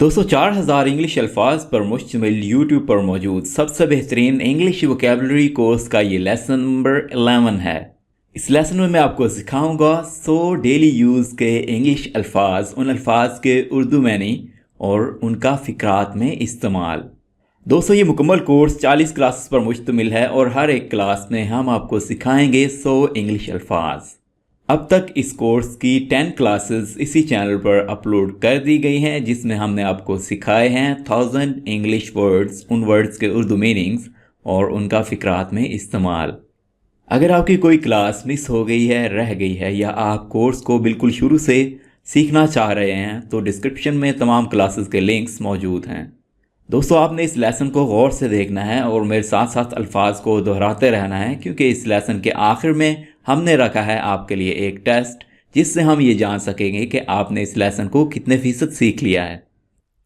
दोस्तों 4000 इंग्लिश अल्फाज पर मुश्तमिल यूट्यूब पर मौजूद सबसे बेहतरीन इंग्लिश वोकैबुलरी कोर्स का ये लेसन नंबर 11 है। इस लेसन में मैं आपको सिखाऊंगा 100 डेली यूज़ के इंग्लिश अल्फाज, उन अल्फाज के उर्दू मैनी और उनका फ़िक्रात में इस्तेमाल। दोस्तों ये मुकम्मल कोर्स 40 क्लासेस पर मुश्तमिल है और हर एक क्लास में हम आपको सिखाएंगे 100 इंग्लिश अल्फाज। अब तक इस कोर्स की 10 क्लासेस इसी चैनल पर अपलोड कर दी गई हैं, जिसमें हमने आपको सिखाए हैं 1000 इंग्लिश वर्ड्स, उन वर्ड्स के उर्दू मीनिंग्स और उनका फ़िक्रात में इस्तेमाल। अगर आपकी कोई क्लास मिस हो गई है, रह गई है, या आप कोर्स को बिल्कुल शुरू से सीखना चाह रहे हैं तो डिस्क्रिप्शन में तमाम क्लासेस के लिंक्स मौजूद हैं। दोस्तों आपने इस लेसन को गौर से देखना है और मेरे साथ साथ अल्फाज को दोहराते रहना है, क्योंकि इस लेसन के आखिर में हमने रखा है आपके लिए एक टेस्ट, जिससे हम ये जान सकेंगे कि आपने इस लेसन को कितने फ़ीसद सीख लिया है।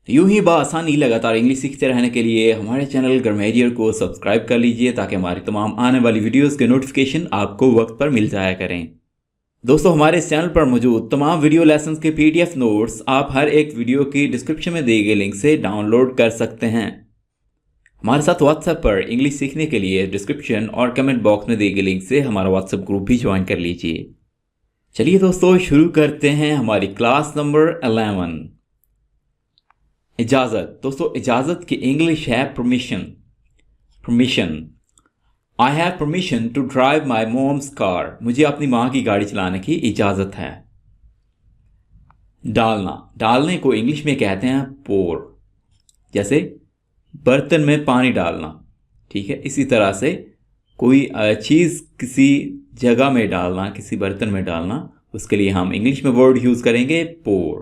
यूं ही बआसानी लगातार इंग्लिश सीखते रहने के लिए हमारे चैनल ग्रामेरियर को सब्सक्राइब कर लीजिए, ताकि हमारी तमाम आने वाली वीडियोस के नोटिफिकेशन आपको वक्त पर मिल जाया करें। दोस्तों हमारे इस चैनल पर मौजूद तमाम वीडियो लेसन्स के PDF नोट्स आप हर एक वीडियो की डिस्क्रिप्शन में दिए गए लिंक से डाउनलोड कर सकते हैं। हमारे साथ व्हाट्सएप पर इंग्लिश सीखने के लिए डिस्क्रिप्शन और कमेंट बॉक्स में दिए गए लिंक से हमारा व्हाट्सएप ग्रुप भी ज्वाइन कर लीजिए। चलिए दोस्तों शुरू करते हैं हमारी क्लास नंबर 11। इजाज़त। दोस्तों इजाज़त की इंग्लिश है permission. Permission. I have permission to drive my mom's car. मुझे अपनी माँ की गाड़ी चलाने की इजाज़त है। डालना। डालने को इंग्लिश में कहते हैं पोर। जैसे बर्तन में पानी डालना, ठीक है, इसी तरह से कोई चीज़ किसी जगह में डालना, किसी बर्तन में डालना, उसके लिए हम इंग्लिश में वर्ड यूज़ करेंगे pour.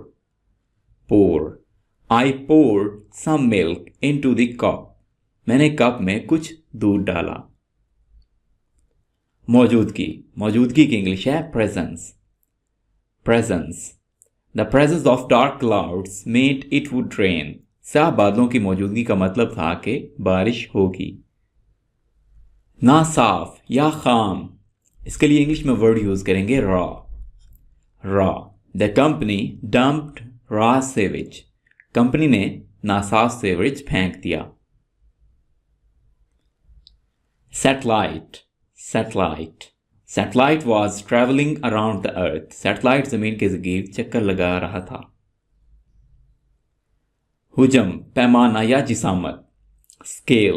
Pour. I poured some milk into the cup. मैंने कप में कुछ दूध डाला। मौजूदगी। मौजूदगी की इंग्लिश है presence. Presence. The presence of dark clouds made it would rain. स्याह बादलों की मौजूदगी का मतलब था कि बारिश होगी। ना साफ या खाम, इसके लिए इंग्लिश में वर्ड यूज करेंगे raw. Raw. The company dumped raw sewage. Company ने नासाफ सेवेज फेंक दिया। Satellite. Satellite. Satellite was travelling around the earth. Satellite जमीन के गिर्द चक्कर लगा रहा था। हुजम, पैमाना या जिसामत। Scale.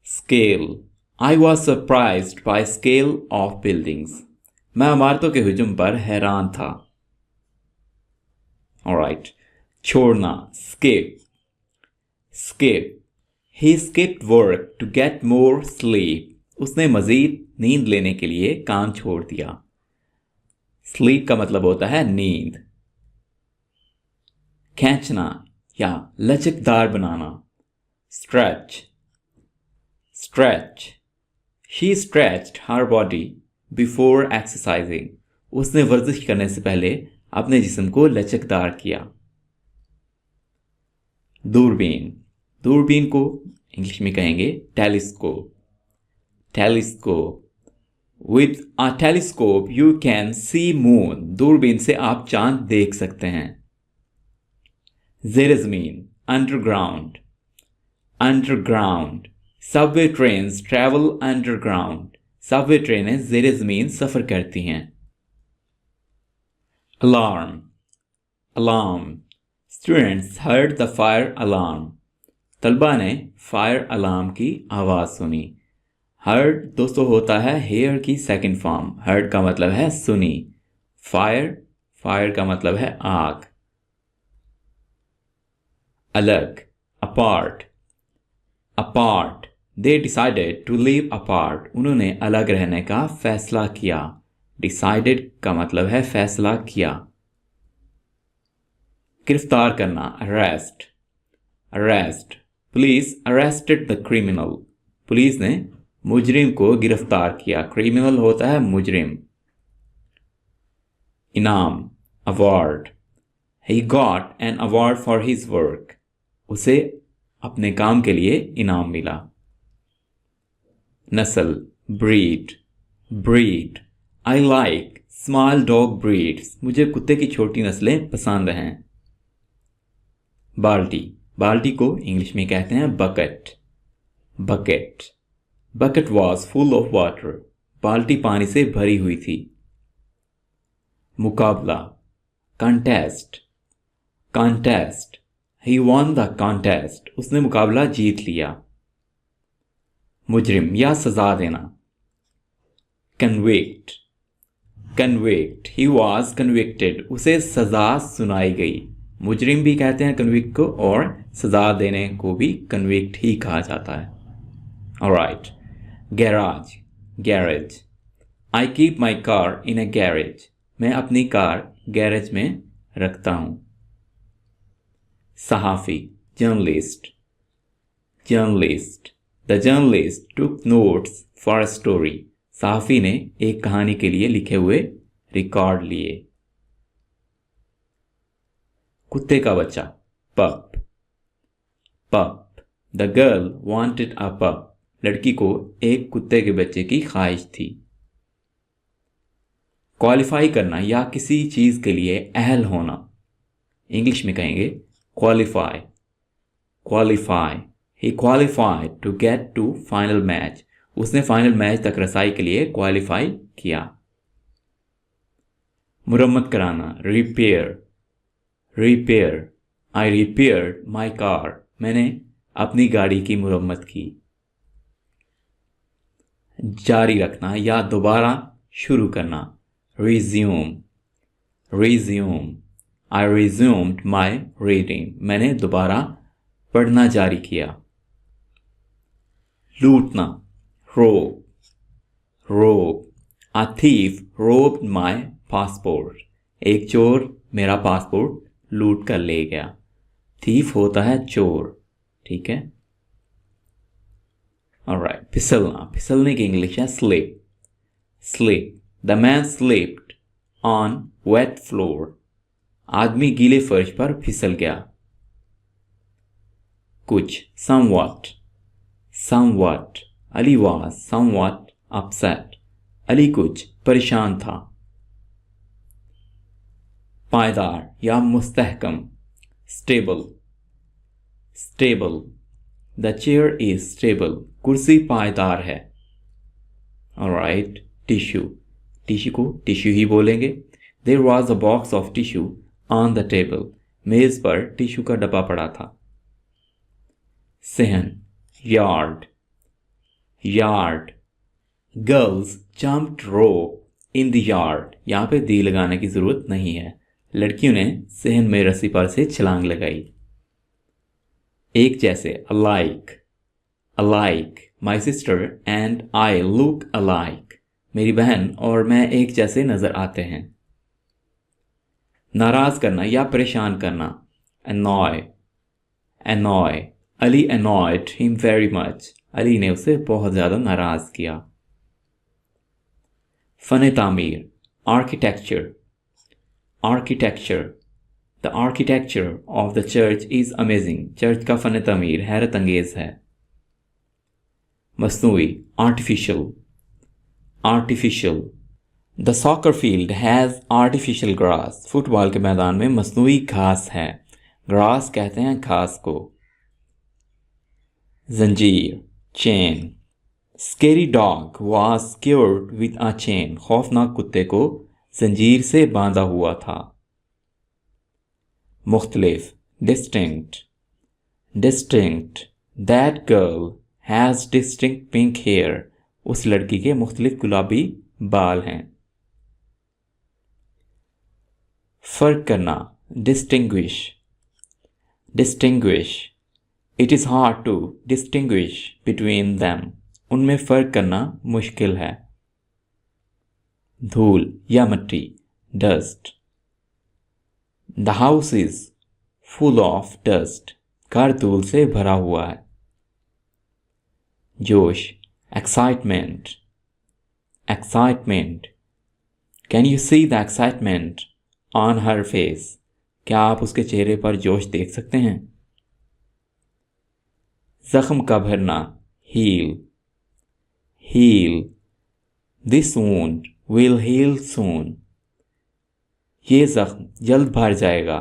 Scale. I was surprised by scale of buildings. मैं इमारतों के हुजम पर हैरान था। ऑलराइट। छोड़ना। Skip. Skip. He skipped work to get more sleep. उसने मजीद नींद लेने के लिए काम छोड़ दिया। स्लीप का मतलब होता है नींद। खींचना या लचकदार बनाना। Stretch. Stretch. She stretched her body before exercising. उसने वर्जिश करने से पहले अपने जिस्म को लचकदार किया। दूरबीन। दूरबीन को इंग्लिश में कहेंगे telescope. Telescope. With a telescope you can see moon. दूरबीन से आप चांद देख सकते हैं। ज़ेर ज़मीन। Underground. Underground. Subway trains travel underground. Subway ट्रेनें ज़ेर ज़मीन सफ़र करती हैं। Alarm. Alarm. Students heard the fire alarm. तलबा ने फायर अलार्म की आवाज़ सुनी। हर्ड दोस्तों होता है हेयर की सेकंड फॉर्म। हर्ड का मतलब है सुनी। फायर, फायर का मतलब है आग। अलग। Apart. Apart. They decided to live apart. उन्होंने अलग रहने का फैसला किया। डिसाइडेड का मतलब है फैसला किया। गिरफ्तार करना। Arrest. Arrest. Police arrested the criminal. Police ने मुजरिम को गिरफ्तार किया। क्रिमिनल होता है मुजरिम। इनाम। Award. He got an award for his work. उसे अपने काम के लिए इनाम मिला। नस्ल। breed. breed. I like small dog breeds. मुझे कुत्ते की छोटी नस्लें पसंद हैं। बाल्टी, बाल्टी को इंग्लिश में कहते हैं bucket. Bucket, bucket was full of water, बाल्टी पानी से भरी हुई थी। मुकाबला, contest, contest, he won the contest, उसने मुकाबला जीत लिया। मुजरिम या सजा देना, convict, convict, he was convicted, उसे सजा सुनाई गई। मुजरिम भी कहते हैं कन्विक्ट को, और सजा देने को भी कन्विक्ट ही कहा जाता है। Alright, garage, garage, I keep my car in a garage, मैं अपनी कार गैरेज में रखता हूं। सहाफ़ी, journalist, journalist, the journalist took notes for a story, सहाफ़ी ने एक कहानी के लिए लिखे हुए रिकॉर्ड लिए। कुत्ते का बच्चा, पप, पप, द गर्ल वांटेड अ पप, लड़की को एक कुत्ते के बच्चे की ख्वाहिश थी। क्वालिफाई करना या किसी चीज के लिए अहल होना, इंग्लिश में कहेंगे qualify, qualify, he qualified to get to final match, उसने फाइनल मैच तक रसाई के लिए क्वालिफाई किया। मुरम्मत कराना, repair, repair, I repaired my car, मैंने अपनी गाड़ी की मुरम्मत की। जारी रखना या दोबारा शुरू करना, resume, resume, I resumed my reading, मैंने दोबारा पढ़ना जारी किया। लूटना, रोब, रोब, a thief robed my passport, एक चोर मेरा पासपोर्ट लूट कर ले गया। थीफ होता है चोर, ठीक है। ऑलराइट, फिसलना, फिसलने की इंग्लिश है slip, slip, the man slipped on wet floor, आदमी गीले फर्श पर फिसल गया। कुछ, somewhat, somewhat, Ali was somewhat upset, Ali कुछ परेशान था। पायदार या मुस्तहकम, stable, stable, the chair is stable, कुर्सी पायदार है। ऑलराइट, टिश्यू, टिश्यू को टिश्यू ही बोलेंगे। There was a box of tissue on the table, मेज पर टिश्यू का डब्बा पड़ा था। सहन, yard, yard, girls jumped rope in the yard, यहाँ पे दी लगाने की जरूरत नहीं है, लड़कियों ने सहन में रस्सी पर से छलांग लगाई। एक जैसे, alike, alike, my sister and I look alike, मेरी बहन और मैं एक जैसे नजर आते हैं। नाराज करना या परेशान करना, annoy, annoy, Ali annoyed him very much, Ali ने उसे बहुत ज्यादा नाराज किया। फन तामीर, architecture, architecture, the architecture of the church is amazing, church का फन तामीर हैरत अंगेज है। मस्नूई, artificial, artificial, the soccer field has artificial grass, football के मैदान में मस्नूई घास है, ग्रास कहते हैं घास को। जंजीर, chain, scary dog was secured with a chain, खौफनाक कुत्ते को जंजीर से बांधा हुआ था। मुख्तलिफ, distinct, distinct, that girl has distinct pink hair, उस लड़की के मुख्तलिफ गुलाबी बाल हैं। फर्क करना, distinguish, distinguish, it is hard to distinguish between them, उनमें फ़र्क करना मुश्किल है। धूल या मिट्टी, dust, the house is full of dust, घर धूल से भरा हुआ है। जोश, excitement, excitement, can you see the excitement on her face, क्या आप उसके चेहरे पर जोश देख सकते हैं। जख्म का भरना, heal, heal, this wound will heal soon, ये जख्म जल्द भर जाएगा।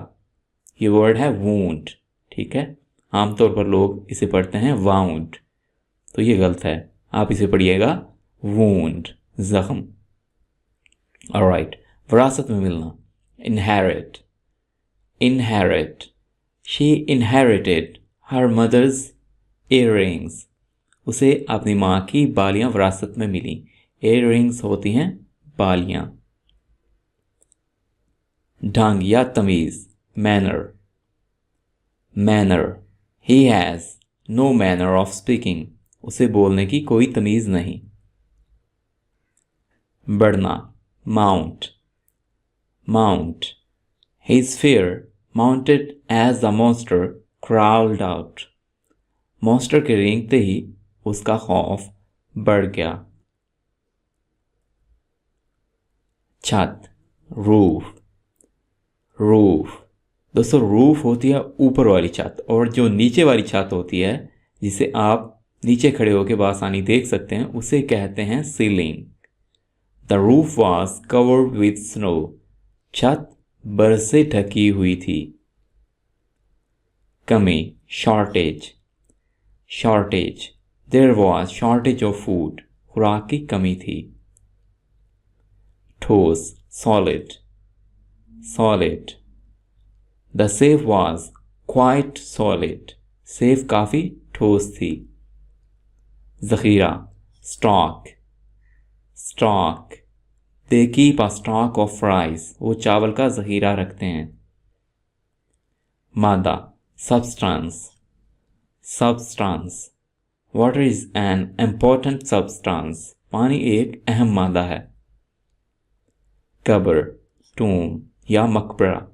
ये वर्ड है वुंड, ठीक है, आमतौर पर लोग इसे पढ़ते हैं वाउंड, तो ये गलत है, आप इसे पढ़िएगा वूंड, जख्म। ऑलराइट, विरासत में मिलना, inherit, inherit, she inherited her mother's earrings, उसे अपनी माँ की बालियां विरासत में मिली। इयररिंग्स होती हैं बालियां। ढंग या तमीज, manner, manner, he has no manner of speaking, उसे बोलने की कोई तमीज नहीं। बढ़ना, mount, mount, his fear mounted as the monster crawled out, monster के रेंगते ही उसका खौफ बढ़ गया। छत, रूफ, रूफ, दोस्तों रूफ होती है ऊपर वाली छत, और जो नीचे वाली छत होती है जिसे आप नीचे खड़े होकर बासानी देख सकते हैं उसे कहते हैं ceiling. The roof was covered with snow, छत बर्फ से ढकी हुई थी। कमी, shortage, shortage, there was shortage of food, खुराक की कमी थी। ठोस, solid, solid, the safe was quite solid, safe काफ़ी ठोस थी। जखीरा, stock, stock, they keep a stock of rice, वो चावल का जखीरा रखते हैं। मादा, substance, substance, water is an important substance, पानी एक अहम मादा है। कब्र, टूम या मकबरा,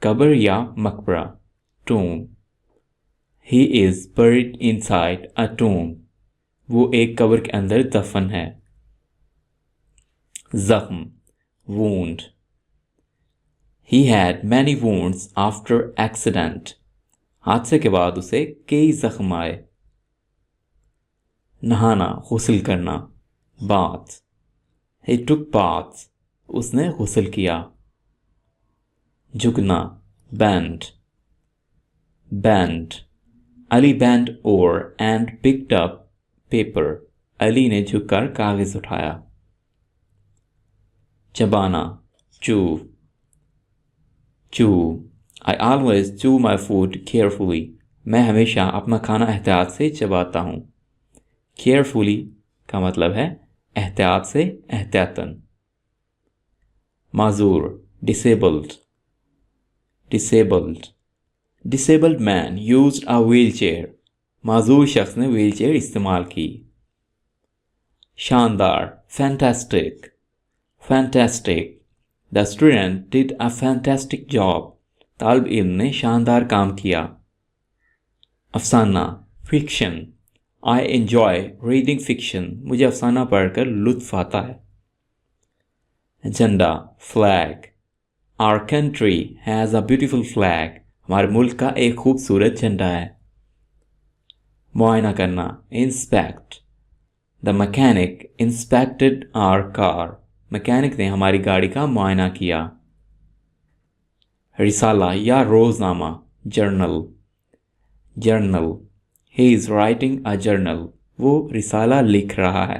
कब्र या मकबरा, tomb. He is buried inside a tomb, वो एक कब्र के अंदर दफन है। जख्म, wound, he had many wounds after accident, हादसे के बाद उसे कई जख्म आए। नहाना, गुस्ल करना, bath, he took baths, उसने गुस्ल किया। झुकना, bend, bend, Ali bent over and picked up paper, Ali ने झुककर कागज उठाया। चबाना, chew, chew, I always chew my food carefully, मैं हमेशा अपना खाना एहतियात से चबाता हूँ। carefully का मतलब है एहतियात से, एहतियातन। माजूर, disabled, disabled, disabled man used a wheelchair, माजूर शख्स ने व्हीलचेयर इस्तेमाल की। शानदार, fantastic, fantastic, the student did a fantastic job, तालिब इल्म ने शानदार काम किया। अफसाना, fiction, I enjoy reading fiction, मुझे अफसाना पढ़कर लुत्फ आता है। झंडा, flag, our country has a beautiful flag, हमारे मुल्क का एक खूबसूरत झंडा है। मुआयना करना, inspect, the mechanic inspected our car, मैकेनिक ने हमारी गाड़ी का मुआयना किया। रिसाला या रोजनामा, journal, journal, he is writing a journal, वो रिसाला लिख रहा है।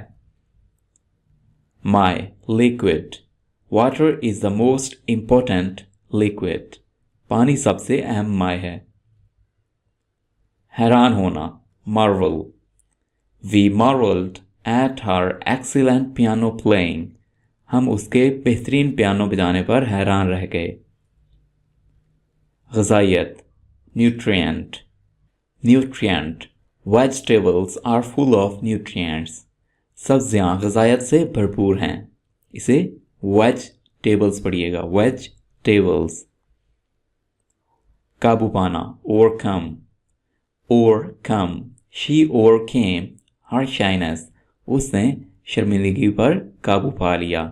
My liquid, water is the most important liquid, पानी सबसे अहम माय है। हैरान होना, marvel, we marveled at her excellent piano playing, हम उसके बेहतरीन पियानो बजाने पर हैरान रह गए। ग़िज़ाइयत, nutrient, nutrient, vegetables are full of nutrients, सब्जियां ग़िज़ाइयत से भरपूर हैं। इसे वेज टेबल्स पढ़िएगा, वेज टेबल्स। काबू पाना, overcome, overcome, she overcame her shyness, उसने शर्मिंदगी पर काबू पा लिया।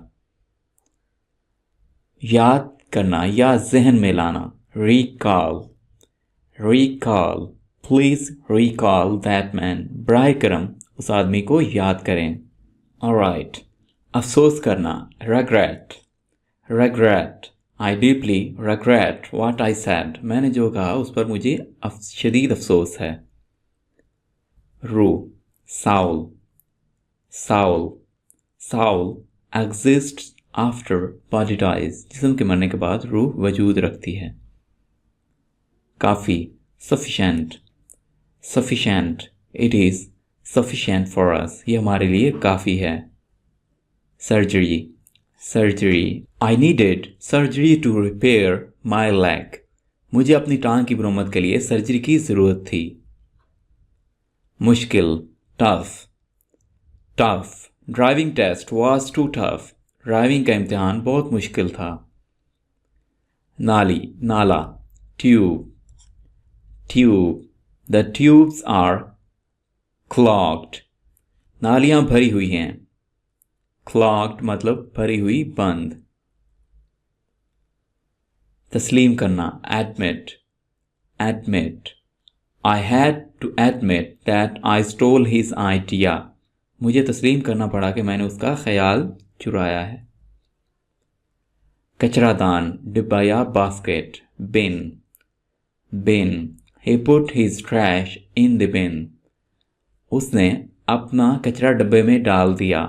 याद करना या जहन में लाना, recall, recall, please recall that man, बराए करम उस आदमी को याद करें। alright, अफसोस करना, regret, regret, I deeply regret what I said. मैंने जो कहा उस पर मुझे शदीद अफसोस है. रू, Saul. Saul. Saul exists after body dies. जिस्म के मरने के बाद रूह वजूद रखती है. काफ़ी, sufficient. Sufficient. It is sufficient for us. ये हमारे लिए काफ़ी है. Surgery. Surgery. I needed surgery to repair my leg. मुझे अपनी टांग की मरम्मत के लिए सर्जरी की ज़रूरत थी. मुश्किल, tough. Tough. Driving test was too tough. Driving का इम्तिहान बहुत मुश्किल था. नाली, नाला. Tube. Tube. The tubes are clogged. नालियां भरी हुई हैं. Clogged मतलब भरी हुई, बंद. तस्लीम करना, admit. Admit. I had to admit that I stole his idea. मुझे तस्लीम करना पड़ा कि मैंने उसका ख्याल चुराया है. कचरादान, डिब्बा या basket. Bin. Bin. He put his trash in the bin. उसने अपना कचरा डब्बे में डाल दिया.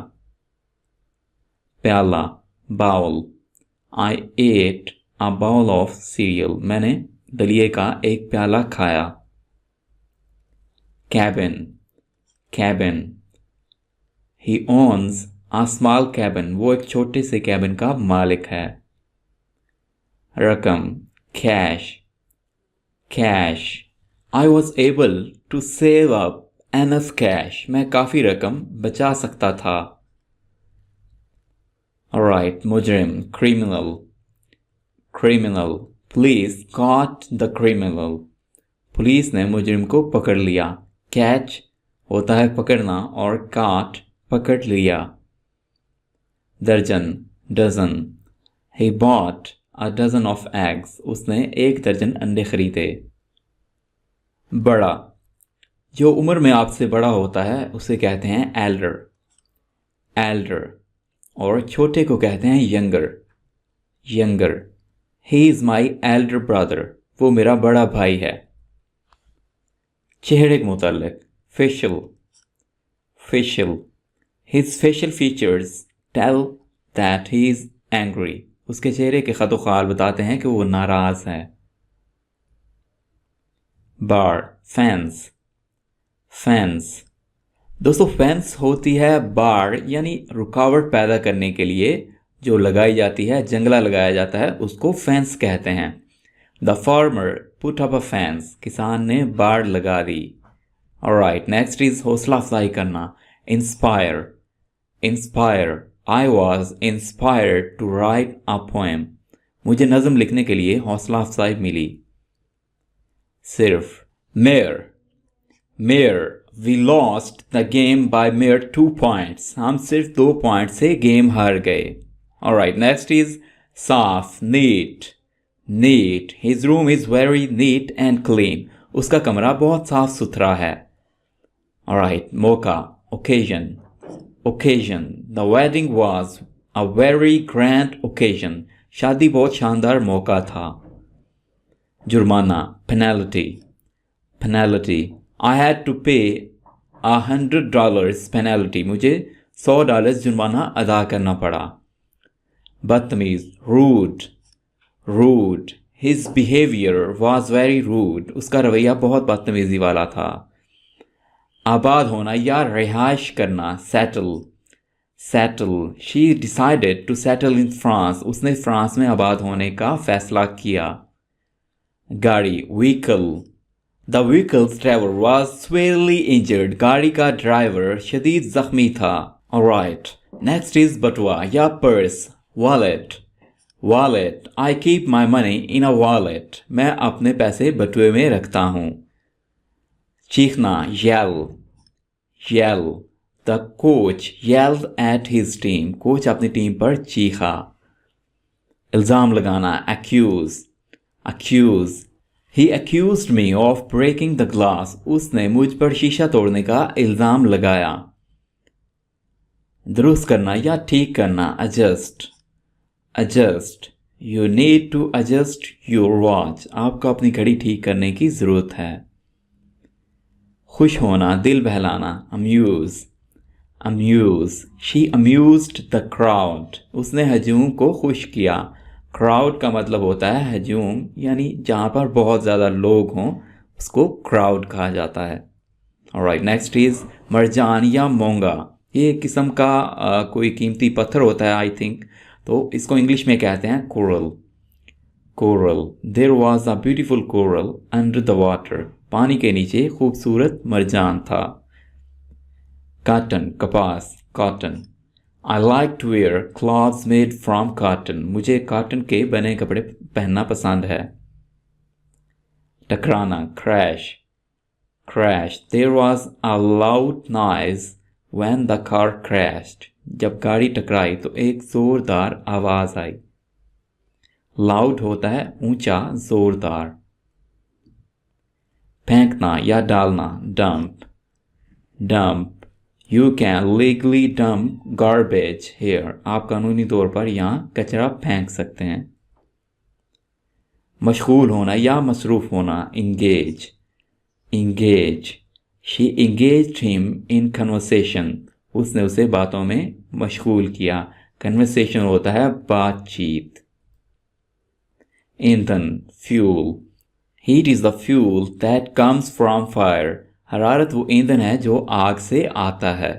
प्याला, bowl. I ate a bowl of cereal. मैंने दलिए का एक प्याला खाया. Cabin. Cabin. He owns a small cabin. वो एक छोटे से cabin का मालिक है. रकम, cash. Cash. I was able to save up enough cash. मैं काफ़ी रकम बचा सकता था. Alright, मुजरिम, criminal. Criminal. Police caught the criminal. Police ने मुजरिम को पकड़ लिया. Catch होता है पकड़ना और caught पकड़ लिया. दर्जन, dozen. He bought a dozen of eggs. उसने 1 दर्जन अंडे खरीदे. बड़ा, जो उम्र में आपसे बड़ा होता है उसे कहते हैं elder. Elder. और छोटे को कहते हैं younger. Younger. He is my elder brother. वो मेरा बड़ा भाई है. चेहरे के मुताल्लिक, facial. Facial. His facial features tell that he is angry. उसके चेहरे के खत-ओ-खाल बताते हैं कि वो नाराज है. Bar, fence. Fence. दोस्तों फेंस होती है बार यानी रुकावट पैदा करने के लिए जो लगाई जाती है, जंगला लगाया जाता है, उसको फेंस कहते हैं. The farmer put up a fence. किसान ने बाड़ लगा दी. ऑलराइट, नेक्स्ट इज हौसला अफजाई करना. Inspire. Inspire. I was inspired to write a poem. मुझे नज़म लिखने के लिए हौसला अफजाई मिली. सिर्फ. Mayor. Mayor. We lost the game by mere 2 points. हम सिर्फ 2 पॉइंट से गेम हार गए. Alright, next is साफ, neat. Neat. His room is very neat and clean. उसका कमरा बहुत साफ सुथरा है. Alright, मौका, occasion. Occasion. The wedding was a very grand occasion. शादी बहुत शानदार मौका था. जुर्माना, penalty. Penalty. I had to pay $100 penalty. मुझे $100 जुर्माना अदा करना पड़ा. बदतमीज, rude. Rude. His behavior was very rude. उसका रवैया बहुत बदतमीजी वाला था. आबाद होना या रिहाइश करना, settle. Settle. She decided to settle in France. उसने फ्रांस में आबाद होने का फैसला किया. गाड़ी, vehicle. The vehicle's driver was severely injured. गाड़ी का ड्राइवर शदीद जख्मी था. Alright. Next is बटुआ या purse, wallet. Wallet. I keep my money in a wallet. मैं अपने पैसे बटुए में रखता हूँ. चीखना, yell. Yell. The coach yelled at his team. Coach अपनी टीम पर चीखा. इल्ज़ाम लगाना, accuse. Accuse. He accused me of breaking the glass. उसने मुझ पर शीशा तोड़ने का इल्ज़ाम लगाया. दुरुस्त करना या ठीक करना, adjust. Adjust. You need to adjust your watch, आपको अपनी घड़ी ठीक करने की ज़रूरत है। खुश होना, दिल बहलाना, amuse, amuse, she amused the crowd, उसने हजूम को खुश किया। क्राउड का मतलब होता है हजूम, यानी जहाँ पर बहुत ज़्यादा लोग हों उसको क्राउड कहा जाता है। ऑलराइट, नेक्स्ट इज़ मरजान या मोंगा। ये एक किस्म का कोई कीमती पत्थर होता है आई थिंक, तो इसको इंग्लिश में कहते हैं coral. Coral, there was a beautiful coral under the water, पानी के नीचे खूबसूरत मरजान था। कॉटन, कपास, cotton. I like to wear clothes made from cotton, मुझे कॉटन के बने कपड़े पहनना पसंद है। टकराना, crash, crash, there was a loud noise when the car crashed, जब गाड़ी टकराई तो एक जोरदार आवाज आई। लाउड होता है ऊंचा, जोरदार। फेंकना या डालना, dump, dump, you can legally dump garbage here, आप कानूनी तौर पर यहाँ कचरा फेंक सकते हैं। मशगूल होना या मसरूफ होना, engage, engage, she engaged him in conversation, उसने उसे बातों में मशगूल किया। conversation होता है बातचीत। ईंधन, fuel, heat is the fuel that comes from fire, हरारत वो ईंधन है जो आग से आता है।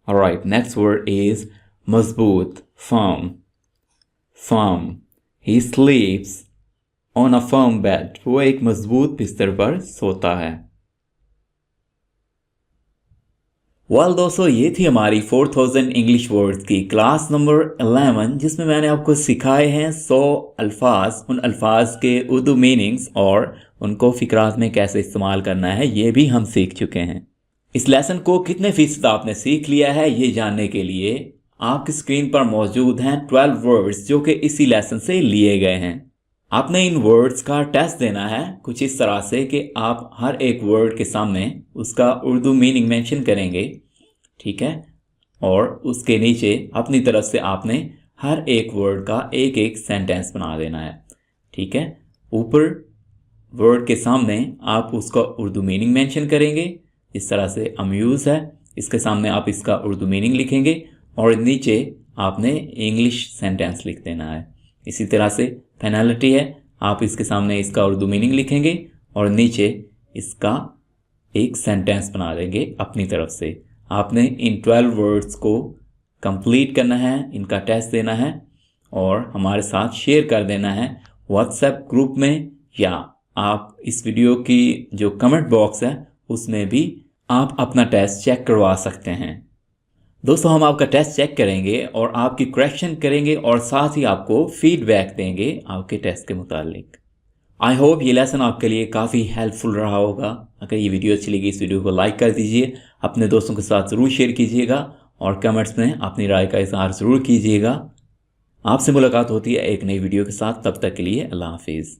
alright, next word is मजबूत, firm, firm, he sleeps on a firm bed, वो एक मजबूत बिस्तर पर सोता है। वेल दोस्तों, ये थी हमारी 4000 इंग्लिश वर्ड्स की क्लास नंबर 11, जिसमें मैंने आपको सिखाए हैं 100 अल्फाज। उन अल्फाज के उर्दू मीनिंग्स और उनको फिक्रात में कैसे इस्तेमाल करना है ये भी हम सीख चुके हैं। इस लेसन को कितने फीसद आपने सीख लिया है ये जानने के लिए आपकी स्क्रीन पर मौजूद हैं 12 वर्ड्स जो कि इसी लेसन से लिए गए हैं। आपने इन वर्ड्स का टेस्ट देना है कुछ इस तरह से कि आप हर एक वर्ड के सामने उसका उर्दू मीनिंग मेंशन करेंगे, ठीक है, और उसके नीचे अपनी तरफ से आपने हर एक वर्ड का एक एक सेंटेंस बना देना है, ठीक है। ऊपर वर्ड के सामने आप उसका उर्दू मीनिंग मेंशन करेंगे, इस तरह से अम्यूज़ है, इसके सामने आप इसका उर्दू मीनिंग लिखेंगे और नीचे आपने इंग्लिश सेंटेंस लिख देना है। इसी तरह से पेनल्टी है, आप इसके सामने इसका उर्दू मीनिंग लिखेंगे और नीचे इसका एक सेंटेंस बना देंगे अपनी तरफ से। आपने इन 12 वर्ड्स को कंप्लीट करना है, इनका टेस्ट देना है और हमारे साथ शेयर कर देना है व्हाट्सएप ग्रुप में, या आप इस वीडियो की जो कमेंट बॉक्स है उसमें भी आप अपना टेस्ट चेक करवा सकते हैं। दोस्तों, हम आपका टेस्ट चेक करेंगे और आपकी करेक्शन करेंगे और साथ ही आपको फीडबैक देंगे आपके टेस्ट के मुतालिक। आई होप ये लेसन आपके लिए काफ़ी हेल्पफुल रहा होगा। अगर ये वीडियो अच्छी लगी, इस वीडियो को लाइक कर दीजिए, अपने दोस्तों के साथ ज़रूर शेयर कीजिएगा और कमेंट्स में अपनी राय का इजहार ज़रूर कीजिएगा। आपसे मुलाकात होती है एक नई वीडियो के साथ, तब तक के लिए अल्लाह हाफिज़।